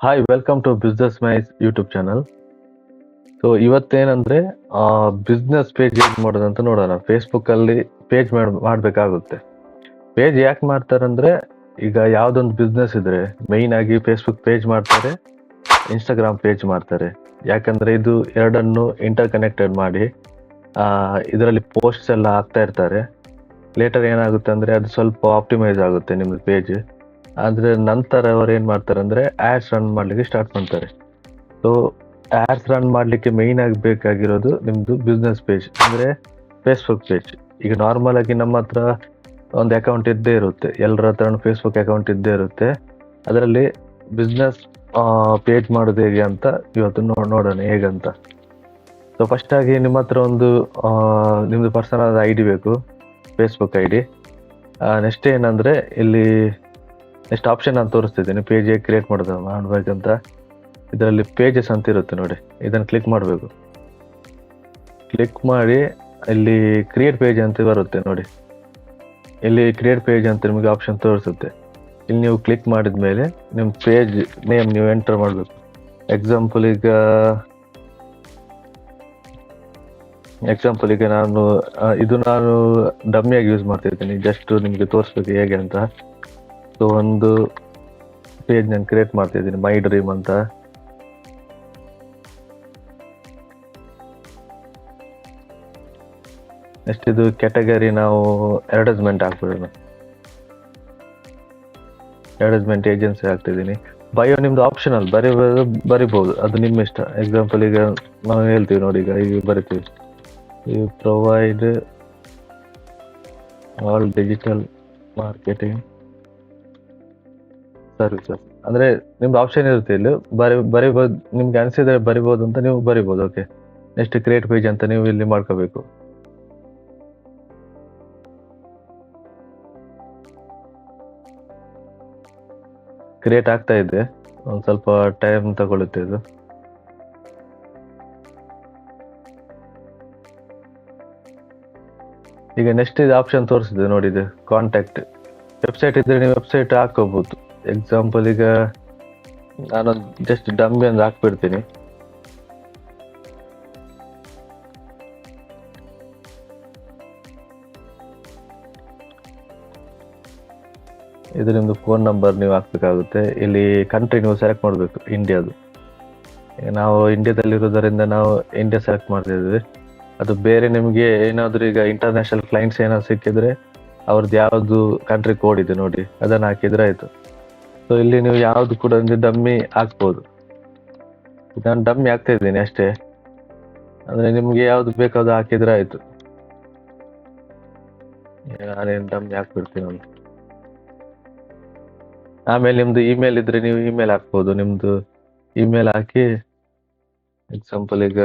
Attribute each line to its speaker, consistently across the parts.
Speaker 1: Hi welcome to business mice YouTube channel. So ಇವತ್ತೇನಂದ್ರೆ business page ಹೇಗೆ ಮಾಡೋದಂತ ನೋಡೋಣ. ಫೇಸ್ಬುಕ್ ಅಲ್ಲಿ ಪೇಜ್ ಮಾಡಬೇಕಾಗುತ್ತೆ. ಪೇಜ್ ಯಾಕೆ ಮಾಡ್ತಾರಂದ್ರೆ, ಈಗ ಯಾವ್ದೊಂದು ಬಿಸ್ನೆಸ್ ಇದ್ರೆ ಮೈನ್ ಆಗಿ ಫೇಸ್ಬುಕ್ ಪೇಜ್ ಮಾಡ್ತಾರೆ, ಇನ್ಸ್ಟಾಗ್ರಾಮ್ ಪೇಜ್ ಮಾಡ್ತಾರೆ. ಯಾಕಂದ್ರೆ ಇದು ಎರಡನ್ನು ಇಂಟರ್ ಕನೆಕ್ಟೆಡ್ ಮಾಡಿ ಇದರಲ್ಲಿ ಪೋಸ್ಟ್ಸ್ ಎಲ್ಲ ಹಾಕ್ತಾ ಇರ್ತಾರೆ. ಲೇಟರ್ ಏನಾಗುತ್ತೆ ಅಂದ್ರೆ ಅದು ಸ್ವಲ್ಪ ಆಪ್ಟಿಮೈಸ್ ಆಗುತ್ತೆ ನಿಮ್ದು ಪೇಜ್. ಆದ್ರೆ ನಂತರ ಅವ್ರು ಏನ್ ಮಾಡ್ತಾರೆ ಅಂದ್ರೆ ಆಡ್ಸ್ ರನ್ ಮಾಡ್ಲಿಕ್ಕೆ ಸ್ಟಾರ್ಟ್ ಮಾಡ್ತಾರೆ. ಸೊ ಆಡ್ಸ್ ರನ್ ಮಾಡ್ಲಿಕ್ಕೆ ಮೈನ್ ಆಗಿ ಬೇಕಾಗಿರೋದು ನಿಮ್ದು ಬಿಸ್ನೆಸ್ ಪೇಜ್ ಅಂದ್ರೆ ಫೇಸ್ಬುಕ್ ಪೇಜ್. ಈಗ ನಾರ್ಮಲ್ ಆಗಿ ನಮ್ಮ ಹತ್ರ ಒಂದು ಅಕೌಂಟ್ ಇದ್ದೇ ಇರುತ್ತೆ, ಎಲ್ಲರ ಹತ್ರ ಫೇಸ್ಬುಕ್ ಅಕೌಂಟ್ ಇದ್ದೇ ಇರುತ್ತೆ. ಅದರಲ್ಲಿ ಬಿಸ್ನೆಸ್ ಪೇಜ್ ಮಾಡೋದು ಹೇಗೆ ಅಂತ ಇವತ್ತು ನೋಡೋಣ ಹೇಗಂತ. ಸೊ ಫಸ್ಟ್ ಆಗಿ ನಿಮ್ಮ ಹತ್ರ ಒಂದು ನಿಮ್ದು ಪರ್ಸನಲ್ ID ಬೇಕು, ಫೇಸ್ಬುಕ್ ID. ನೆಕ್ಸ್ಟ್ ಏನಂದ್ರೆ ಇಲ್ಲಿ ನೆಕ್ಸ್ಟ್ ಆಪ್ಷನ್ ನಾನು ತೋರಿಸ್ತಿದ್ದೀನಿ, ಪೇಜ್ ಹೇಗೆ ಕ್ರಿಯೇಟ್ ಮಾಡ್ಬೇಕಂತ. ಇದರಲ್ಲಿ ಪೇಜಸ್ ಅಂತ ಇರುತ್ತೆ ನೋಡಿ, ಇದನ್ನು ಕ್ಲಿಕ್ ಮಾಡಬೇಕು. ಕ್ಲಿಕ್ ಮಾಡಿ ಇಲ್ಲಿ ಕ್ರಿಯೇಟ್ ಪೇಜ್ ಅಂತ ಬರುತ್ತೆ ನೋಡಿ, ಇಲ್ಲಿ ಕ್ರಿಯೇಟ್ ಪೇಜ್ ಅಂತ ನಿಮಗೆ ಆಪ್ಷನ್ ತೋರಿಸುತ್ತೆ. ಇಲ್ಲಿ ನೀವು ಕ್ಲಿಕ್ ಮಾಡಿದ ಮೇಲೆ ನಿಮ್ಮ ಪೇಜ್ ನೇಮ್ ನೀವು ಎಂಟರ್ ಮಾಡಬೇಕು. ಎಕ್ಸಾಂಪಲ್ ಈಗ ನಾನು ಡಮ್ಮಿಯಾಗಿ ಯೂಸ್ ಮಾಡ್ತಿದ್ದೀನಿ, ಜಸ್ಟ್ ನಿಮಗೆ ತೋರಿಸ್ಬೇಕು ಹೇಗೆ ಅಂತ. ಸೊ ಒಂದು ಪೇಜ್ ನಾನು ಕ್ರಿಯೇಟ್ ಮಾಡ್ತಿದ್ದೀನಿ, ಮೈ ಡ್ರೀಮ್ ಅಂತ. ನೆಕ್ಸ್ಟ್ ಇದು ಕ್ಯಾಟಗರಿ ನಾವು ಅಡ್ವರ್ಟೈಸ್ಮೆಂಟ್ ಹಾಕ್ಬಿಡೋಣ, ಅಡ್ವರ್ಟೈಸ್ಮೆಂಟ್ ಏಜೆನ್ಸಿ ಹಾಕ್ತಿದ್ದೀನಿ. ಬಯೋ ನಿಮ್ದು ಆಪ್ಷನಲ್ ಬರಿಬಹುದು, ಅದು ನಿಮ್ಮ ಇಷ್ಟ. ಎಕ್ಸಾಂಪಲ್ ಈಗ ನಾವು ಹೇಳ್ತೀವಿ ನೋಡಿ, ಈಗ ಬರಿತೀವಿ, you provide all digital marketing services ಅಂದ್ರೆ ನಿಮ್ದು ಆಪ್ಷನ್ ಇರುತ್ತೆ. ಇಲ್ಲಿ ಬರಿಬೋದು, ನಿಮ್ಗೆ ಅನಿಸಿದ್ರೆ ಬರಿಬೋದು ಅಂತ ನೀವು ಬರಿಬೋದು. ಓಕೆ, ನೆಕ್ಸ್ಟ್ ಕ್ರಿಯೇಟ್ ಪೇಜ್ ಅಂತ ನೀವು ಇಲ್ಲಿ ಮಾಡ್ಕೋಬೇಕು. ಕ್ರಿಯೇಟ್ ಆಗ್ತಾ ಇದೆ, ಒಂದು ಸ್ವಲ್ಪ ಟೈಮ್ ತಗೊಳುತ್ತೆ ಇದು. ಈಗ ನೆಕ್ಸ್ಟ್ ಇದು ಆಪ್ಷನ್ ತೋರಿಸಿದೆ ನೋಡಿ, ಇದು ಕಾಂಟ್ಯಾಕ್ಟ್. ವೆಬ್ಸೈಟ್ ಇದ್ರೆ ನೀವು ವೆಬ್ಸೈಟ್ ಹಾಕೋಬಹುದು. ಎಕ್ಸಾಂಪಲ್ ಈಗ ನಾನೊಂದು ಜಸ್ಟ್ ಡಮ್ಮಿ ಒಂದು ಹಾಕ್ಬಿಡ್ತೀನಿ. ಇದು ನಿಮ್ದು ಫೋನ್ ನಂಬರ್ ನೀವು ಹಾಕ್ಬೇಕಾಗುತ್ತೆ. ಇಲ್ಲಿ ಕಂಟ್ರಿ ನೀವು ಸೆಲೆಕ್ಟ್ ಮಾಡಬೇಕು, ಇಂಡಿಯಾದು. ನಾವು ಇಂಡಿಯಾದಲ್ಲಿರೋದರಿಂದ ನಾವು ಇಂಡಿಯಾ ಸೆಲೆಕ್ಟ್ ಮಾಡ್ತಿದ್ವಿ. ಅದು ಬೇರೆ ನಿಮಗೆ ಏನಾದರೂ ಈಗ ಇಂಟರ್ನ್ಯಾಷನಲ್ ಕ್ಲೈಂಟ್ಸ್ ಏನಾದ್ರು ಸಿಕ್ಕಿದ್ರೆ ಅವ್ರದ್ದು ಯಾವುದು ಕಂಟ್ರಿ ಕೋಡ್ ಇದೆ ನೋಡಿ, ಅದನ್ನು ಹಾಕಿದ್ರೆ ಆಯ್ತು. ಸೊ ಇಲ್ಲಿ ನೀವು ಯಾವ್ದು ಕೂಡ ಒಂದು ಡಮ್ಮಿ ಹಾಕ್ಬೋದು. ನಾನು ಡಮ್ಮಿ ಹಾಕ್ತಾ ಇದ್ದೀನಿ ಅಷ್ಟೇ, ಅಂದ್ರೆ ನಿಮ್ಗೆ ಯಾವ್ದು ಬೇಕಾದ್ರು ಹಾಕಿದ್ರೆ ಆಯ್ತು. ನಾನೇನು ಡಮ್ಮಿ ಹಾಕ್ಬಿಡ್ತೀನಿ ಒಂದು. ಆಮೇಲೆ ನಿಮ್ದು ಇಮೇಲ್ ಇದ್ರೆ ನೀವು ಇಮೇಲ್ ಹಾಕ್ಬೋದು, ನಿಮ್ದು ಇಮೇಲ್ ಹಾಕಿ. ಎಕ್ಸಾಂಪಲ್ ಈಗ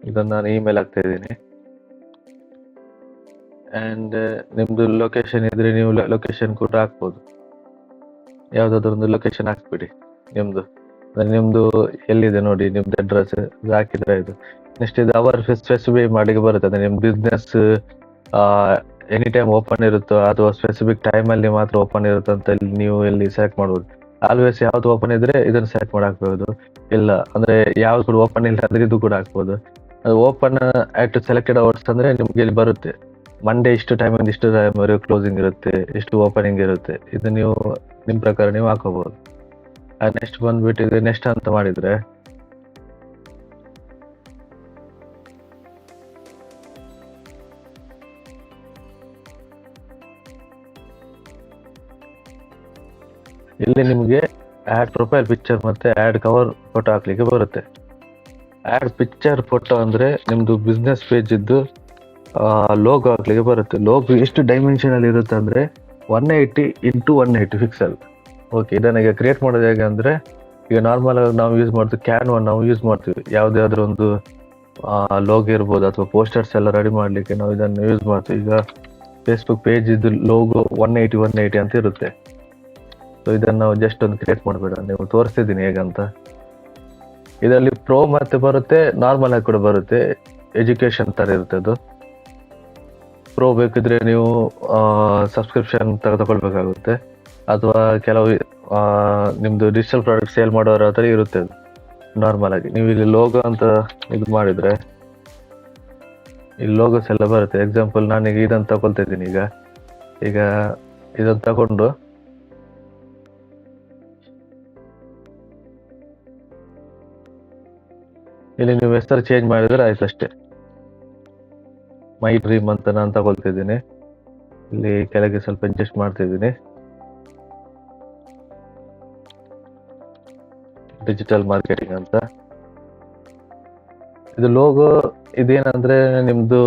Speaker 1: ಇದನ್ನು ನಾನು ಇಮೇಲ್ ಹಾಕ್ತಾ ಇದ್ದೀನಿ. ಅಂಡ್ ನಿಮ್ದು ಲೊಕೇಶನ್ ಇದ್ರೆ ನೀವು ಲೊಕೇಶನ್ ಕೂಡ ಹಾಕ್ಬೋದು, ಯಾವ್ದಾದ್ರು ಒಂದು ಲೊಕೇಶನ್ ಹಾಕ್ಬಿಡಿ ನಿಮ್ದು. ನಿಮ್ದು ಎಲ್ಲಿದೆ ನೋಡಿ, ನಿಮ್ದು ಅಡ್ರೆಸ್ ಹಾಕಿದ್ರೆ ಇದು. ನೆಕ್ಸ್ಟ್ ಇದು ಅವರ್ ಸ್ಪೆಸಿಫೈ ಮಾಡಿಗೆ ಬರುತ್ತೆ, ಅಂದ್ರೆ ನಿಮ್ ಬಿಸ್ನೆಸ್ ಎನಿ ಟೈಮ್ ಓಪನ್ ಇರುತ್ತೋ ಅಥವಾ ಸ್ಪೆಸಿಫಿಕ್ ಟೈಮ್ ಅಲ್ಲಿ ಮಾತ್ರ ಓಪನ್ ಇರುತ್ತೆ ಅಂತ ಇಲ್ಲಿ ನೀವು ಎಲ್ಲಿ ಸೆಲೆಕ್ಟ್ ಮಾಡ್ಬೋದು. ಆಲ್ವೇಸ್ ಯಾವ್ದು ಓಪನ್ ಇದ್ರೆ ಇದನ್ನು ಸೆಲೆಕ್ಟ್ ಮಾಡಿ ಹಾಕ್ಬೋದು. ಇಲ್ಲ ಅಂದ್ರೆ ಯಾವ್ದು ಕೂಡ ಓಪನ್ ಇಲ್ಲ ಅಂದ್ರೆ ಇದು ಕೂಡ ಹಾಕ್ಬೋದು. ಅದು ಓಪನ್ ಅಟ್ ಸೆಲೆಕ್ಟೆಡ್ ಅವರ್ಸ್ ಅಂದ್ರೆ ನಿಮ್ಗೆ ಇಲ್ಲಿ ಬರುತ್ತೆ, ಮಂಡೇ ಇಷ್ಟು ಟೈಮಿಂದ ಇಷ್ಟು ಟೈಮ್ವರೆಗೂ ಕ್ಲೋಸಿಂಗ್ ಇರುತ್ತೆ, ಇಷ್ಟು ಓಪನಿಂಗ್ ಇರುತ್ತೆ. ಇದು ನೀವು ನಿಮ್ಮ ಪ್ರಕಾರ ನೀವು ಹಾಕೋಬಹುದು. ನೆಕ್ಸ್ಟ್ ಬಂದ್ಬಿಟ್ಟು ಇದು ನೆಕ್ಸ್ಟ್ ಅಂತ ಮಾಡಿದ್ರೆ ಇಲ್ಲಿ ನಿಮಗೆ ಆಡ್ ಪ್ರೊಫೈಲ್ ಪಿಕ್ಚರ್ ಮತ್ತೆ ಆಡ್ ಕವರ್ ಫೋಟೋ ಹಾಕ್ಲಿಕ್ಕೆ ಬರುತ್ತೆ. ಆಡ್ ಪಿಕ್ಚರ್ ಫೋಟೋ ಅಂದ್ರೆ ನಿಮ್ದು ಬಿಸ್ನೆಸ್ ಪೇಜ್ ಇದ್ದು ಲೋಗೋ ಹಾಕ್ಲಿಕ್ಕೆ ಬರುತ್ತೆ. ಲೋಗೋ ಎಷ್ಟು ಡೈಮೆನ್ಷನ್ ಅಲ್ಲಿ ಇರುತ್ತೆ ಅಂದ್ರೆ 180 x 180 ಪಿಕ್ಸೆಲ್. ಓಕೆ, ಇದನ್ನ ಈಗ ಕ್ರಿಯೇಟ್ ಮಾಡೋದು ಹೇಗೆ ಅಂದ್ರೆ, ಈಗ ನಾರ್ಮಲ್ ಆಗಿ ನಾವು ಯೂಸ್ ಮಾಡ್ತೀವಿ ಕ್ಯಾನ್ವಾ, ನಾವು ಯೂಸ್ ಮಾಡ್ತೀವಿ ಯಾವುದಾದ್ರೂ ಒಂದು ಲೋಗೋ ಇರ್ಬೋದು ಅಥವಾ ಪೋಸ್ಟರ್ಸ್ ಎಲ್ಲ ರೆಡಿ ಮಾಡ್ಲಿಕ್ಕೆ ನಾವು ಇದನ್ನು ಯೂಸ್ ಮಾಡ್ತೀವಿ. ಈಗ ಫೇಸ್ಬುಕ್ ಪೇಜ್ ಇದ್ದು ಲೋಗೋ 180 ಅಂತ ಇರುತ್ತೆ. ಸೊ ಇದನ್ನು ನಾವು ಜಸ್ಟ್ ಒಂದು ಕ್ರಿಯೇಟ್ ಮಾಡಬೇಡ, ನೀವು ತೋರಿಸ್ತಿದ್ದೀನಿ ಹೇಗಂತ. ಇದರಲ್ಲಿ ಪ್ರೋ ಮತ್ತೆ ಬರುತ್ತೆ, ನಾರ್ಮಲ್ ಆಗಿ ಕೂಡ ಬರುತ್ತೆ, ಎಜುಕೇಶನ್ ತರ ಇರುತ್ತೆ ಅದು. ಪ್ರೋ ಬೇಕಿದ್ರೆ ನೀವು ಸಬ್ಸ್ಕ್ರಿಪ್ಷನ್ ತಗೊಳ್ಬೇಕಾಗುತ್ತೆ, ಅಥವಾ ಕೆಲವು ನಿಮ್ದು ಡಿಜಿಟಲ್ ಪ್ರಾಡಕ್ಟ್ ಸೇಲ್ ಮಾಡೋರ ಹತ್ರ ಇರುತ್ತೆ ಅದು ನಾರ್ಮಲ್ ಆಗಿ. ನೀವು ಇಲ್ಲಿ ಲೋಗೋ ಅಂತ ಇದು ಮಾಡಿದ್ರೆ ಇಲ್ಲಿ ಲೋಗೋಸ್ ಎಲ್ಲ ಬರುತ್ತೆ. ಎಕ್ಸಾಂಪಲ್ ನಾನೀಗ ಇದನ್ನು ತಗೊಳ್ತಾ ಇದ್ದೀನಿ. ಈಗ ಇದನ್ನು ತಗೊಂಡು ಇಲ್ಲಿ ನೀವು ಹೆಸರು ಚೇಂಜ್ ಮಾಡಿದ್ರೆ ಆಯ್ತು ಅಷ್ಟೇ. ಮೈ ಡ್ರೀಮ್ ಅಂತ ನಾನು ತಗೊಳ್ತಿದ್ದೀನಿ. ಇಲ್ಲಿ ಕೆಳಗೆ ಸ್ವಲ್ಪ ಅಡ್ಜಸ್ಟ್ ಮಾಡ್ತಿದ್ದೀನಿ. ಡಿಜಿಟಲ್ ಮಾರ್ಕೆಟಿಂಗ್ ಅಂತ. ಇದು ಲೋಗೋ ಇದೇನಂದ್ರೆ ನಿಮ್ದು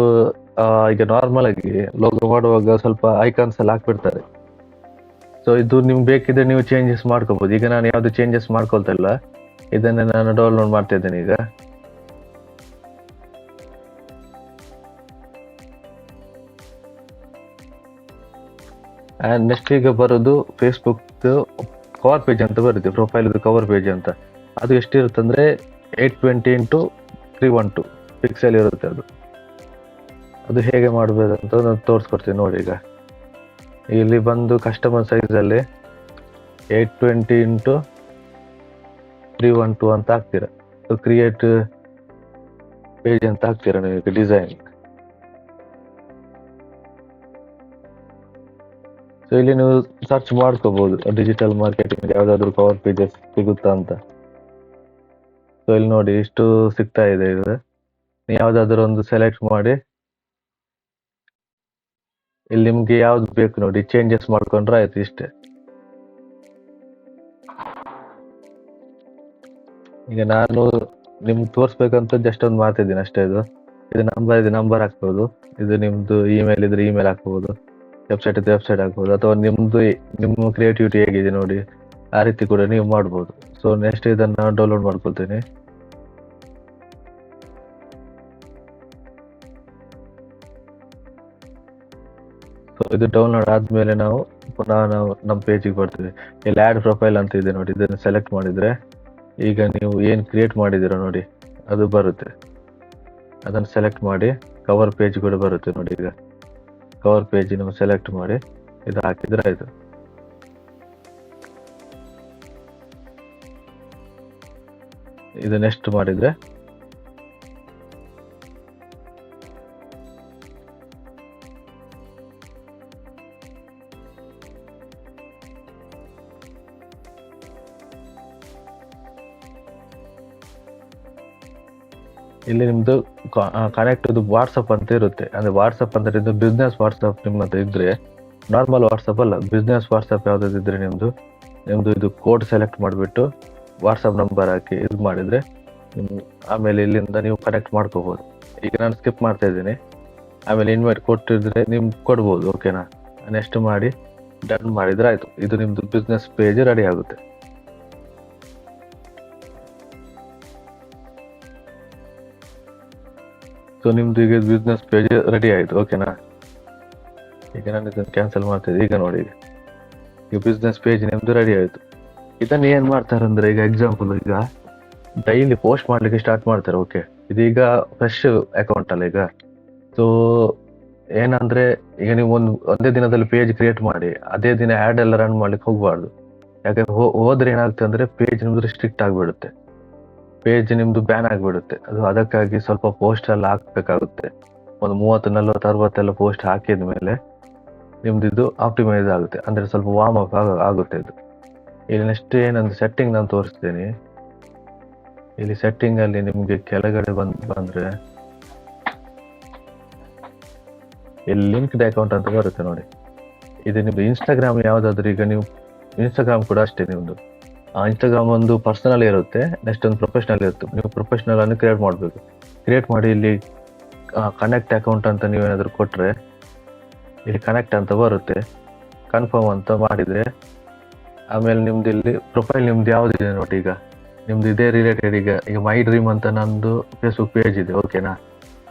Speaker 1: ಈಗ ನಾರ್ಮಲ್ ಆಗಿ ಲೋಗೋ ಮಾಡುವಾಗ ಸ್ವಲ್ಪ ಐಕಾನ್ಸ್ ಎಲ್ಲ ಹಾಕ್ಬಿಡ್ತಾರೆ. ಸೊ ಇದು ನಿಮ್ಗೆ ಬೇಕಿದ್ರೆ ನೀವು ಚೇಂಜಸ್ ಮಾಡ್ಕೋಬಹುದು. ಈಗ ನಾನು ಯಾವ್ದು ಚೇಂಜಸ್ ಮಾಡ್ಕೊಳ್ತಾ ಇಲ್ಲ, ಇದನ್ನ ನಾನು ಡೌನ್ಲೋಡ್ ಮಾಡ್ತಾ ಇದ್ದೇನೆ ಈಗ. ಅಂಡ್ ನೆಕ್ಸ್ಟ್ ಈಗ ಬರೋದು ಫೇಸ್ಬುಕ್ ಕವರ್ ಪೇಜ್ ಅಂತ ಬರುತ್ತೆ, ಪ್ರೊಫೈಲ್ ಕವರ್ ಪೇಜ್ ಅಂತ. ಅದು ಎಷ್ಟಿರುತ್ತೆ ಅಂದ್ರೆ 820x312 ಪಿಕ್ಸೆಲ್ ಇರುತ್ತೆ ಅದು. ಅದು ಹೇಗೆ ಮಾಡಬೇಕಂತ ನಾನು ತೋರಿಸ್ಕೊಡ್ತೀನಿ ನೋಡಿ. ಈಗ ಇಲ್ಲಿ ಬಂದು ಕಸ್ಟಮರ್ ಸೈಜಲ್ಲಿ 820x312 ಅಂತ ಹಾಕ್ತೀರಾ. ಕ್ರಿಯೇಟ್ ಪೇಜ್ ಅಂತ ಹಾಕ್ತೀರಾ ನೀವು ಈಗ ಡಿಸೈನ್. ಸೊ ಇಲ್ಲಿ ನೀವು ಸರ್ಚ್ ಮಾಡ್ಕೋಬಹುದು ಡಿಜಿಟಲ್ ಮಾರ್ಕೆಟಿಂಗ್ ಯಾವ್ದಾದ್ರು ಕವರ್ ಪೇಜಸ್ ಸಿಗುತ್ತಾ ಅಂತ. ಸೊ ಇಲ್ಲಿ ನೋಡಿ ಇಷ್ಟು ಸಿಗ್ತಾ ಇದೆ. ಇದು ನೀವು ಯಾವ್ದಾದ್ರು ಒಂದು ಸೆಲೆಕ್ಟ್ ಮಾಡಿ ಇಲ್ಲಿ ನಿಮ್ಗೆ ಯಾವ್ದು ಬೇಕು ನೋಡಿ ಚೇಂಜಸ್ ಮಾಡ್ಕೊಂಡ್ರೆ ಆಯ್ತು ಇಷ್ಟೇ. ಈಗ ನಾನು ನಿಮ್ಗೆ ತೋರಿಸ್ಬೇಕಂತ ಜಸ್ಟ್ ಒಂದು ಮಾಡ್ತಿದ್ದೀನಿ ಅಷ್ಟೇ. ಇದು ನಂಬರ್ ಹಾಕ್ಬೋದು. ಇದು ನಿಮ್ದು ಇಮೇಲ್ ಇದ್ರೆ ಇಮೇಲ್ ಹಾಕ್ಬೋದು, ವೆಬ್ಸೈಟ್ ಇದ್ರೆ ವೆಬ್ಸೈಟ್ ಹಾಕ್ಬೋದು, ಅಥವಾ ನಿಮ್ಮ ಕ್ರಿಯೇಟಿವಿಟಿ ಹೇಗಿದೆ ನೋಡಿ ಆ ರೀತಿ ಕೂಡ ನೀವು ಮಾಡ್ಬೋದು. ಸೊ ನೆಕ್ಸ್ಟ್ ಇದನ್ನ ಡೌನ್ಲೋಡ್ ಮಾಡ್ಕೊಳ್ತೀನಿ. ಸೊ ಇದು ಡೌನ್ಲೋಡ್ ಆದ್ಮೇಲೆ ನಾವು ನಮ್ಮ ಪೇಜಿಗೆ ಬರ್ತೀವಿ. ಇಲ್ಲಿ ಆ್ಯಡ್ ಪ್ರೊಫೈಲ್ ಅಂತ ಇದೆ ನೋಡಿ, ಇದನ್ನು ಸೆಲೆಕ್ಟ್ ಮಾಡಿದ್ರೆ ಈಗ ನೀವು ಏನು ಕ್ರಿಯೇಟ್ ಮಾಡಿದ್ದೀರ ನೋಡಿ ಅದು ಬರುತ್ತೆ. ಅದನ್ನು ಸೆಲೆಕ್ಟ್ ಮಾಡಿ ಕವರ್ ಪೇಜ್ ಕೂಡ ಬರುತ್ತೆ ನೋಡಿ. ಈಗ ಕವರ್ ಪೇಜ್ ನಾವು ಸೆಲೆಕ್ಟ್ ಮಾಡಿ ಇದು ಹಾಕಿದ್ರೆ ಆಯ್ತು. ಇದು ನೆಕ್ಸ್ಟ್ ಮಾಡಿದ್ರೆ ಇಲ್ಲಿ ನಿಮ್ದು ಕನೆಕ್ಟ್ ಇದು ವಾಟ್ಸಪ್ ಅಂತ ಇರುತ್ತೆ. ಅಂದ್ರೆ ವಾಟ್ಸಪ್ ಅಂದ್ರೆ ಇದು ಬಿಸ್ನೆಸ್ ವಾಟ್ಸಪ್ ನಿಮ್ಮ ಹತ್ರ ಇದ್ರೆ, ನಾರ್ಮಲ್ ವಾಟ್ಸಪ್ ಅಲ್ಲ, ಬಿಸ್ನೆಸ್ ವಾಟ್ಸಪ್ ಯಾವ್ದಾದಿದ್ರೆ ನಿಮ್ದು ಇದು ಕೋಡ್ ಸೆಲೆಕ್ಟ್ ಮಾಡಿಬಿಟ್ಟು ವಾಟ್ಸಪ್ ನಂಬರ್ ಹಾಕಿ ಇದು ಮಾಡಿದ್ರೆ ಆಮೇಲೆ ಇಲ್ಲಿಂದ ನೀವು ಕನೆಕ್ಟ್ ಮಾಡ್ಕೋಬಹುದು. ಈಗ ನಾನು ಸ್ಕಿಪ್ ಮಾಡ್ತಾ ಇದ್ದೀನಿ. ಆಮೇಲೆ ಇನ್ವೈಟ್ ಕೊಟ್ಟಿದ್ರೆ ನಿಮ್ಗೆ ಕೊಡ್ಬೋದು. ಓಕೆನಾ? ನೆಕ್ಸ್ಟ್ ಮಾಡಿ ಡನ್ ಮಾಡಿದ್ರೆ ಆಯ್ತು. ಇದು ನಿಮ್ದು ಬಿಸ್ನೆಸ್ ಪೇಜ್ ರೆಡಿ ಆಗುತ್ತೆ. ಸೊ ನಿಮ್ದು ಈಗ ಬಿಸ್ನೆಸ್ ಪೇಜ್ ರೆಡಿ ಆಯ್ತು. ಓಕೆನಾ? ಈಗ ನಾನು ಇದನ್ನು ಕ್ಯಾನ್ಸಲ್ ಮಾಡ್ತಿದ್ದೆ. ಈಗ ನೋಡಿ ಈಗ ಬಿಸ್ನೆಸ್ ಪೇಜ್ ನಿಮ್ದು ರೆಡಿ ಆಯ್ತು. ಇದನ್ನ ಏನ್ ಮಾಡ್ತಾರೆ ಅಂದ್ರೆ, ಈಗ ಎಕ್ಸಾಂಪಲ್ ಈಗ ಡೈಲಿ ಪೋಸ್ಟ್ ಮಾಡ್ಲಿಕ್ಕೆ ಸ್ಟಾರ್ಟ್ ಮಾಡ್ತಾರೆ. ಓಕೆ, ಇದೀಗ ಫ್ರೆಶ್ ಅಕೌಂಟ್ ಅಲ್ಲ ಈಗ. ಸೊ ಏನಂದ್ರೆ ಈಗ ನೀವು ಒಂದೇ ದಿನದಲ್ಲಿ ಪೇಜ್ ಕ್ರಿಯೇಟ್ ಮಾಡಿ ಅದೇ ದಿನ ಆ್ಯಡ್ ಎಲ್ಲ ರನ್ ಮಾಡ್ಲಿಕ್ಕೆ ಹೋಗ್ಬಾರ್ದು. ಯಾಕಂದ್ರೆ ಹೋದ್ರೆ ಏನಾಗುತ್ತೆ ಅಂದ್ರೆ ಪೇಜ್ ನಿಮ್ದು ರಿಸ್ಟ್ರಿಕ್ಟ್ ಆಗಿಬಿಡುತ್ತೆ, ಪೇಜ್ ನಿಮ್ದು ಬ್ಯಾನ್ ಆಗಿಬಿಡುತ್ತೆ. ಅದಕ್ಕಾಗಿ ಸ್ವಲ್ಪ ಪೋಸ್ಟ್ ಎಲ್ಲ ಹಾಕ್ಬೇಕಾಗುತ್ತೆ. ಒಂದು 30, 40, 60 ಪೋಸ್ಟ್ ಹಾಕಿದ ಮೇಲೆ ನಿಮ್ದು ಇದು ಆಪ್ಟಿಮೈಸ್ ಆಗುತ್ತೆ, ಅಂದ್ರೆ ಸ್ವಲ್ಪ ವಾರ್ಮ್ ಅಪ್ ಆಗುತ್ತೆ ಇದು. ಇಲ್ಲಿ ನೆಕ್ಸ್ಟ್ ಏನಂದ್ರೆ ಸೆಟ್ಟಿಂಗ್ ನಾನು ತೋರಿಸ್ತೀನಿ. ಇಲ್ಲಿ ಸೆಟ್ಟಿಂಗ್ ಅಲ್ಲಿ ನಿಮ್ಗೆ ಕೆಳಗಡೆ ಬಂದ್ರೆ ಇಲ್ಲಿ ಲಿಂಕ್ಡ್ ಅಕೌಂಟ್ ಅಂತ ಬರುತ್ತೆ ನೋಡಿ. ಇದು ನಿಮ್ದು ಇನ್ಸ್ಟಾಗ್ರಾಮ್ ಯಾವ್ದಾದ್ರು, ಈಗ ನೀವು ಇನ್ಸ್ಟಾಗ್ರಾಮ್ ಕೂಡ ಅಷ್ಟೇ, ನಿಮ್ದು ಇನ್ಸ್ಟಾಗ್ರಾಮ್ ಒಂದು ಪರ್ಸನಲ್ ಇರುತ್ತೆ, ನೆಕ್ಸ್ಟ್ ಒಂದು ಪ್ರೊಫೆಷನಲ್ ಇರುತ್ತೆ. ನೀವು ಪ್ರೊಫೆಷನಲ್ ಅನ್ನು ಕ್ರಿಯೇಟ್ ಮಾಡಬೇಕು. ಕ್ರಿಯೇಟ್ ಮಾಡಿ ಇಲ್ಲಿ ಕನೆಕ್ಟ್ ಅಕೌಂಟ್ ಅಂತ ನೀವೇನಾದರೂ ಕೊಟ್ಟರೆ ಇಲ್ಲಿ ಕನೆಕ್ಟ್ ಅಂತ ಬರುತ್ತೆ. ಕನ್ಫರ್ಮ್ ಅಂತ ಮಾಡಿದರೆ ಆಮೇಲೆ ನಿಮ್ದು ಇಲ್ಲಿ ಪ್ರೊಫೈಲ್ ನಿಮ್ದು ಯಾವುದಿದೆ ನೋಡಿ. ಈಗ ನಿಮ್ದು ಇದೇ ರಿಲೇಟೆಡ್, ಈಗ ಮೈ ಡ್ರೀಮ್ ಅಂತ ನಂದು ಫೇಸ್ಬುಕ್ ಪೇಜ್ ಇದೆ. ಓಕೆನಾ?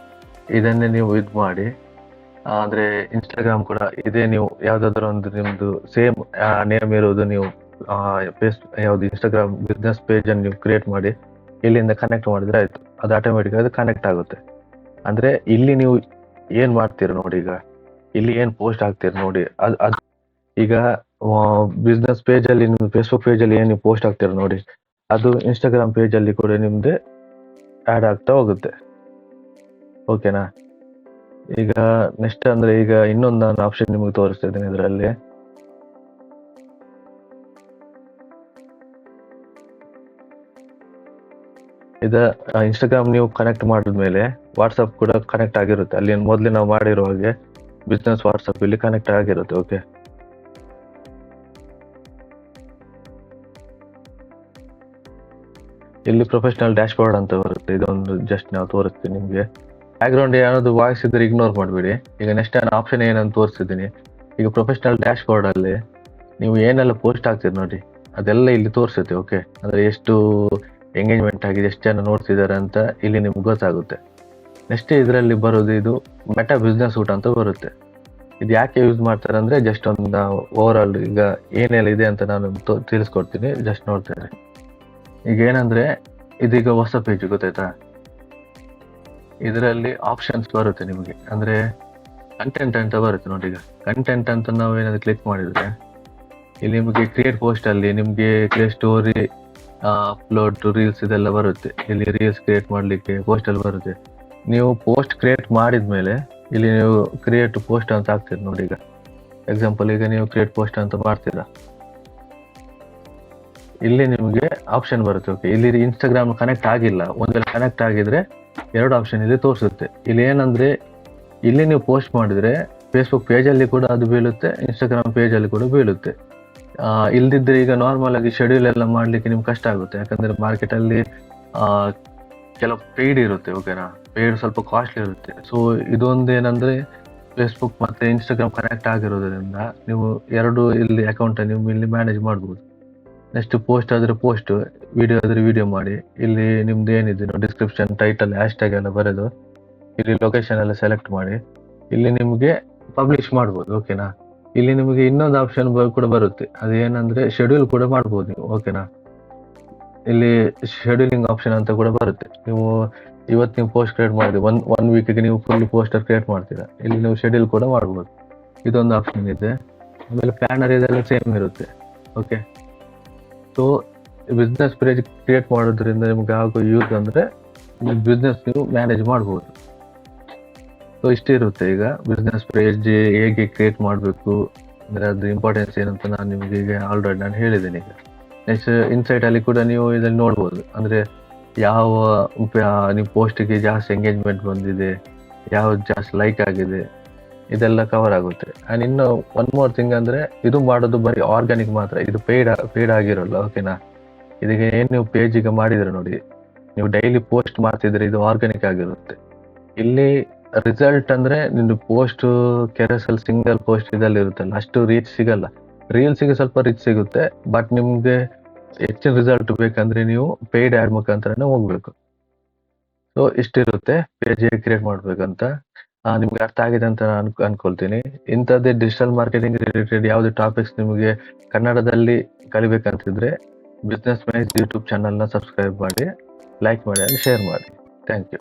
Speaker 1: ಇದನ್ನೇ ನೀವು ಇದು ಮಾಡಿ, ಅಂದರೆ ಇನ್ಸ್ಟಾಗ್ರಾಮ್ ಕೂಡ ಇದೇ, ನೀವು ಯಾವುದಾದ್ರೂ ಒಂದು ನಿಮ್ಮದು ಸೇಮ್ ನೇಮ್ ಇರೋದು ನೀವು ಯಾವುದು ಇನ್ಸ್ಟಾಗ್ರಾಮ್ ಬಿಸ್ನೆಸ್ ಪೇಜನ್ನು ನೀವು ಕ್ರಿಯೇಟ್ ಮಾಡಿ ಇಲ್ಲಿಂದ ಕನೆಕ್ಟ್ ಮಾಡಿದ್ರೆ ಆಯಿತು. ಅದು ಆಟೋಮೆಟಿಕ್ ಅದು ಕನೆಕ್ಟ್ ಆಗುತ್ತೆ. ಅಂದರೆ ಇಲ್ಲಿ ನೀವು ಏನು ಮಾಡ್ತೀರ ನೋಡಿ, ಈಗ ಇಲ್ಲಿ ಏನ್ ಪೋಸ್ಟ್ ಆಗ್ತೀರಿ ನೋಡಿ, ಅದ್ ಈಗ ಬಿಸ್ನೆಸ್ ಪೇಜ್ ಅಲ್ಲಿ ನಿಮ್ದು ಫೇಸ್ಬುಕ್ ಪೇಜ್ ಅಲ್ಲಿ ಏನ್ ನೀವು ಪೋಸ್ಟ್ ಆಗ್ತೀರ ನೋಡಿ, ಅದು ಇನ್ಸ್ಟಾಗ್ರಾಮ್ ಪೇಜ್ ಅಲ್ಲಿ ಕೂಡ ನಿಮ್ದು ಆಡ್ ಆಗ್ತಾ ಹೋಗುತ್ತೆ. ಓಕೆನಾ? ಈಗ ನೆಕ್ಸ್ಟ್ ಅಂದ್ರೆ ಈಗ ಇನ್ನೊಂದು ನಾನು ಆಪ್ಷನ್ ನಿಮಗೆ ತೋರಿಸ್ತಿದ್ದೀನಿ ಇದರಲ್ಲಿ. ಇದ ಇನ್ಸ್ಟಾಗ್ರಾಮ್ ನೀವು ಕನೆಕ್ಟ್ ಮಾಡಿದ್ಮೇಲೆ ವಾಟ್ಸಪ್ ಕೂಡ ಕನೆಕ್ಟ್ ಆಗಿರುತ್ತೆ. ಅಲ್ಲಿ ಮೊದಲೇ ನಾವು ಮಾಡಿರೋ ಹಾಗೆ ಬಿಸ್ನೆಸ್ ವಾಟ್ಸಪ್ ಇಲ್ಲಿ ಕನೆಕ್ಟ್ ಆಗಿರುತ್ತೆ. ಓಕೆ, ಇಲ್ಲಿ ಪ್ರೊಫೆಷನಲ್ ಡ್ಯಾಶ್ ಬೋರ್ಡ್ ಅಂತ ಬರುತ್ತೆ. ಇದೊಂದು ಜಸ್ಟ್ ನಾವು ತೋರಿಸ್ತೀನಿ ನಿಮಗೆ. ಬ್ಯಾಕ್ ಗ್ರೌಂಡ್ ಏನಾದ್ರು ವಾಯ್ಸ್ ಇದ್ರೆ ಇಗ್ನೋರ್ ಮಾಡಬೇಡಿ. ಈಗ ನೆಕ್ಸ್ಟ್ ನಾನು ಆಪ್ಷನ್ ಏನಂತ ತೋರಿಸ್ತಿದ್ದೀನಿ. ಈಗ ಪ್ರೊಫೆಷನಲ್ ಡ್ಯಾಶ್ ಬೋರ್ಡ್ ಅಲ್ಲಿ ನೀವು ಏನೆಲ್ಲ ಪೋಸ್ಟ್ ಆಗ್ತೀರಿ ನೋಡಿ, ಅದೆಲ್ಲ ಇಲ್ಲಿ ತೋರಿಸುತ್ತೆ. ಓಕೆ, ಅಂದ್ರೆ ಎಷ್ಟು ಎಂಗೇಜ್ಮೆಂಟ್ ಆಗಿದೆ, ಎಷ್ಟು ಜನ ನೋಡ್ತಿದ್ದಾರೆ ಅಂತ ಇಲ್ಲಿ ನಿಮ್ಗೆ ಗೊತ್ತಾಗುತ್ತೆ. ನೆಕ್ಸ್ಟ್ ಇದರಲ್ಲಿ ಬರೋದು ಇದು ಮೆಟಾ ಬಿಸ್ನೆಸ್ ಸೂಟ್ ಅಂತ ಬರುತ್ತೆ. ಇದು ಯಾಕೆ ಯೂಸ್ ಮಾಡ್ತಾರೆ ಅಂದ್ರೆ ಜಸ್ಟ್ ಒಂದು ಓವರ್ ಆಲ್ ಈಗ ಏನೆಲ್ಲ ಇದೆ ಅಂತ ನಾನು ತಿಳಿಸ್ಕೊಡ್ತೀನಿ, ಜಸ್ಟ್ ನೋಡ್ತೇನೆ. ಈಗ ಏನಂದ್ರೆ ಇದೀಗ ಹೊಸ ಪೇಜ್ ಗೊತ್ತಾಯ್ತಾ, ಇದರಲ್ಲಿ ಆಪ್ಷನ್ಸ್ ಬರುತ್ತೆ ನಿಮಗೆ. ಅಂದ್ರೆ ಕಂಟೆಂಟ್ ಅಂತ ಬರುತ್ತೆ ನೋಡಿ. ಈಗ ಕಂಟೆಂಟ್ ಅಂತ ನಾವು ಏನಾದ್ರು ಕ್ಲಿಕ್ ಮಾಡಿದ್ರೆ ಇಲ್ಲಿ ನಿಮಗೆ ಕ್ರಿಯೇಟ್ ಪೋಸ್ಟ್ ಅಲ್ಲಿ ನಿಮ್ಗೆ create story, upload to reels ಇದೆಲ್ಲ ಬರುತ್ತೆ. ಇಲ್ಲಿ ರೀಲ್ಸ್ ಕ್ರಿಯೇಟ್ ಮಾಡ್ಲಿಕ್ಕೆ ಪೋಸ್ಟ್ ಅಲ್ಲಿ ಬರುತ್ತೆ. ನೀವು ಪೋಸ್ಟ್ ಕ್ರಿಯೇಟ್ ಮಾಡಿದ್ಮೇಲೆ ಇಲ್ಲಿ ನೀವು ಕ್ರಿಯೇಟ್ ಪೋಸ್ಟ್ ಅಂತ ಹಾಕ್ತೀರಿ ನೋಡಿ. ಈಗ ಎಕ್ಸಾಂಪಲ್ ಈಗ ನೀವು ಕ್ರಿಯೇಟ್ ಪೋಸ್ಟ್ ಅಂತ ಮಾಡ್ತೀರಾ, ಇಲ್ಲಿ ನಿಮಗೆ ಆಪ್ಷನ್ ಬರುತ್ತೆ. ಓಕೆ, ಇಲ್ಲಿ ಇನ್ಸ್ಟಾಗ್ರಾಮ್ ಕನೆಕ್ಟ್ ಆಗಿಲ್ಲ, ಒಂದ್ವೇಳೆ ಕನೆಕ್ಟ್ ಆಗಿದ್ರೆ ಎರಡು ಆಪ್ಷನ್ ಇಲ್ಲಿ ತೋರಿಸುತ್ತೆ. ಇಲ್ಲಿ ಏನಂದ್ರೆ ಇಲ್ಲಿ ನೀವು ಪೋಸ್ಟ್ ಮಾಡಿದ್ರೆ ಫೇಸ್ಬುಕ್ ಪೇಜ್ ಅಲ್ಲಿ ಕೂಡ ಅದು ಬೀಳುತ್ತೆ, ಇನ್ಸ್ಟಾಗ್ರಾಮ್ ಪೇಜ್ ಅಲ್ಲಿ ಕೂಡ ಬೀಳುತ್ತೆ. ಇಲ್ದಿದ್ರೆ ಈಗ ನಾರ್ಮಲ್ ಆಗಿ ಶೆಡ್ಯೂಲ್ ಎಲ್ಲ ಮಾಡ್ಲಿಕ್ಕೆ ನಿಮ್ಗೆ ಕಷ್ಟ ಆಗುತ್ತೆ. ಯಾಕಂದ್ರೆ ಮಾರ್ಕೆಟ್ ಅಲ್ಲಿ ಕೆಲವು ಪೇಯ್ಡ್ ಇರುತ್ತೆ. ಓಕೆನಾ, ಪೇಯ್ಡ್ ಸ್ವಲ್ಪ ಕಾಸ್ಟ್ಲಿ ಇರುತ್ತೆ. ಸೊ ಇದೊಂದು ಏನಂದ್ರೆ ಫೇಸ್ಬುಕ್ ಮತ್ತೆ ಇನ್ಸ್ಟಾಗ್ರಾಮ್ ಕನೆಕ್ಟ್ ಆಗಿರೋದ್ರಿಂದ ನೀವು ಎರಡು ಇಲ್ಲಿ ಅಕೌಂಟ್ ನೀವು ಇಲ್ಲಿ ಮ್ಯಾನೇಜ್ ಮಾಡ್ಬೋದು. ನೆಕ್ಸ್ಟ್ ಪೋಸ್ಟ್ ಆದ್ರೆ ಪೋಸ್ಟ್, ವಿಡಿಯೋ ಆದ್ರೆ ವಿಡಿಯೋ ಮಾಡಿ. ಇಲ್ಲಿ ನಿಮ್ದು ಏನಿದೆ ಡಿಸ್ಕ್ರಿಪ್ಷನ್, ಟೈಟಲ್, ಹ್ಯಾಶ್ ಟ್ಯಾಗ್ ಎಲ್ಲ ಬರೆದು ಇಲ್ಲಿ ಲೊಕೇಶನ್ ಎಲ್ಲ ಸೆಲೆಕ್ಟ್ ಮಾಡಿ ಇಲ್ಲಿ ನಿಮ್ಗೆ ಪಬ್ಲಿಷ್ ಮಾಡ್ಬೋದು. ಓಕೆನಾ, ಇಲ್ಲಿ ನಿಮಗೆ ಇನ್ನೊಂದು ಆಪ್ಷನ್ ಕೂಡ ಬರುತ್ತೆ. ಅದೇನಂದ್ರೆ ಶೆಡ್ಯೂಲ್ ಕೂಡ ಮಾಡ್ಬೋದು ನೀವು. ಓಕೆನಾ, ಇಲ್ಲಿ ಶೆಡ್ಯೂಲಿಂಗ್ ಆಪ್ಷನ್ ಅಂತ ಕೂಡ ಬರುತ್ತೆ. ನೀವು ಇವತ್ತು ನೀವು ಪೋಸ್ಟ್ ಕ್ರಿಯೇಟ್ ಮಾಡಿದ್ರೆ ಒನ್ ವೀಕ್ಗೆ ನೀವು ಫುಲ್ ಪೋಸ್ಟರ್ ಕ್ರಿಯೇಟ್ ಮಾಡ್ತೀರಾ, ಇಲ್ಲಿ ನೀವು ಶೆಡ್ಯೂಲ್ ಕೂಡ ಮಾಡ್ಬೋದು. ಇದೊಂದು ಆಪ್ಷನ್ ಇದೆ. ಆಮೇಲೆ ಪ್ಲಾನರ್ ಇದೆಲ್ಲ ಸೇಮ್ ಇರುತ್ತೆ. Okay, so business page create ಮಾಡೋದ್ರಿಂದ ನಿಮ್ಗೆ ಆಗೋ ಯೂಸ್ ಅಂದ್ರೆ ಬಿಸ್ನೆಸ್ ನೀವು ಮ್ಯಾನೇಜ್ ಮಾಡ್ಬೋದು. ಸೊ ಇಷ್ಟೇ ಇರುತ್ತೆ. ಈಗ ಬಿಸ್ನೆಸ್ ಪೇಜ್ ಹೇಗೆ ಕ್ರಿಯೇಟ್ ಮಾಡಬೇಕು ಅಂದ್ರೆ ಅದ್ರ ಇಂಪಾರ್ಟೆನ್ಸ್ ಏನಂತ ನಾನು ನಿಮಗೆ ಈಗ ಆಲ್ರೆಡಿ ನಾನು ಹೇಳಿದ್ದೀನಿ. ಈಗ ನೆಕ್ಸ್ಟ್ ಇನ್ಸೈಟ್ ಅಲ್ಲಿ ಕೂಡ ನೀವು ಇದನ್ನು ನೋಡ್ಬೋದು. ಅಂದ್ರೆ ಯಾವ ನಿಮ್ಮ ಪೋಸ್ಟ್ಗೆ ಜಾಸ್ತಿ ಎಂಗೇಜ್ಮೆಂಟ್ ಬಂದಿದೆ, ಯಾವ್ದು ಜಾಸ್ತಿ ಲೈಕ್ ಆಗಿದೆ, ಇದೆಲ್ಲ ಕವರ್ ಆಗುತ್ತೆ. ಅಂಡ್ ಇನ್ನು ಒನ್ ಮೋರ್ ಥಿಂಗ್ ಅಂದ್ರೆ ಇದು ಮಾಡೋದು ಬರೀ ಆರ್ಗ್ಯಾನಿಕ್ ಮಾತ್ರ, ಇದು ಪೇಯ್ಡ್ ಆಗಿರೋಲ್ಲ. ಓಕೆನಾ, ಇದಕ್ಕೆ ಏನ್ ನೀವು ಪೇಜ್ ಈಗ ಮಾಡಿದ್ರೆ ನೋಡಿ, ನೀವು ಡೈಲಿ ಪೋಸ್ಟ್ ಮಾಡ್ತಿದ್ರೆ ಇದು ಆರ್ಗ್ಯಾನಿಕ್ ಆಗಿರುತ್ತೆ. ಇಲ್ಲಿ ರಿಸಲ್ಟ್ ಅಂದ್ರೆ ನಿಮ್ದು ಪೋಸ್ಟ್ ಕೆರೆಸಲ್ ಸಿಂಗಲ್ ಪೋಸ್ಟ್ ಇದಲ್ಲಿ ಇರುತ್ತಲ್ಲ, ಅಷ್ಟು ರೀಚ್ ಸಿಗಲ್ಲ. ರೀಲ್ಸ್ಗೆ ಸ್ವಲ್ಪ ರೀಚ್ ಸಿಗುತ್ತೆ, ಬಟ್ ನಿಮ್ಗೆ ಹೆಚ್ಚಿನ ರಿಸಲ್ಟ್ ಬೇಕಂದ್ರೆ ನೀವು ಪೇಯ್ಡ್ ಆಡ್ ಮುಖಾಂತರನೇ ಹೋಗ್ಬೇಕು. ಸೊ ಇಷ್ಟಿರುತ್ತೆ ಪೇಜ್ ಹೇಗೆ ಕ್ರಿಯೇಟ್ ಮಾಡ್ಬೇಕಂತ. ನಿಮ್ಗೆ ಅರ್ಥ ಆಗಿದೆ ಅಂತ ನಾನು ಅನ್ಕೊಳ್ತೀನಿ. ಇಂಥದ್ದೇ ಡಿಜಿಟಲ್ ಮಾರ್ಕೆಟಿಂಗ್ ರಿಲೇಟೆಡ್ ಯಾವುದೇ ಟಾಪಿಕ್ಸ್ ನಿಮಗೆ ಕನ್ನಡದಲ್ಲಿ ಕಲಿಬೇಕಂತಿದ್ರೆ ಬಿಸ್ನೆಸ್ ಮೈನ್ಸ್ ಯೂಟ್ಯೂಬ್ ಚಾನಲ್ನ ಸಬ್ಸ್ಕ್ರೈಬ್ ಮಾಡಿ, ಲೈಕ್ ಮಾಡಿ, ಶೇರ್ ಮಾಡಿ. Thank you.